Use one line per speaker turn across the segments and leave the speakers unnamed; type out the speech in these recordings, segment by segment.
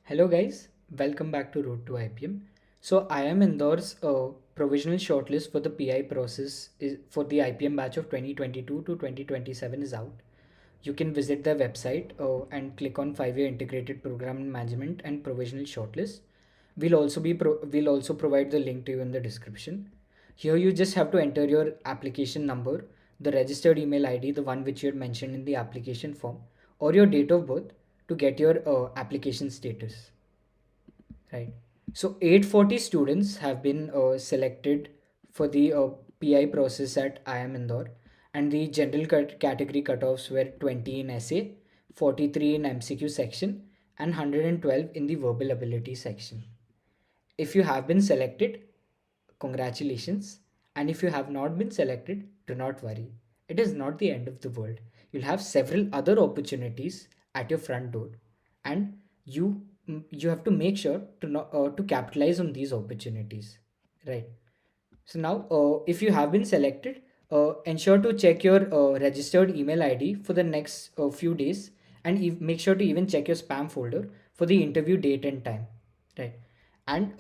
Hello guys, welcome back to Road to IPM. So IIM Indore's provisional shortlist for the PI process for the IPM batch of 2022 to 2027 is out. You can visit their website and click on 5-year integrated program management and provisional shortlist. We'll also provide the link to you in the description. Here you just have to enter your application number, the registered email ID, the one which you had mentioned in the application form, or your date of birth to get your application status. Right. So 840 students have been selected for the PI process at IIM Indore, and the general category cutoffs were 20 in essay, 43 in MCQ section, and 112 in the verbal ability section. If you have been selected, congratulations. And if you have not been selected, do not worry. It is not the end of the world. You'll have several other opportunities at your front door, and you have to make sure to capitalize on these opportunities, right? So now, if you have been selected, ensure to check your registered email ID for the next few days, and make sure to even check your spam folder for the interview date and time, right? And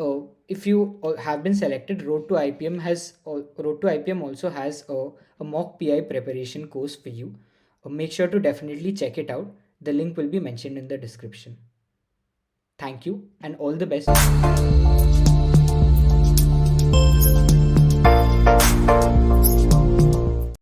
if you have been selected, Road to IPM also has a mock PI preparation course for you. Make sure to definitely check it out. The link will be mentioned in the description. Thank you and all the best.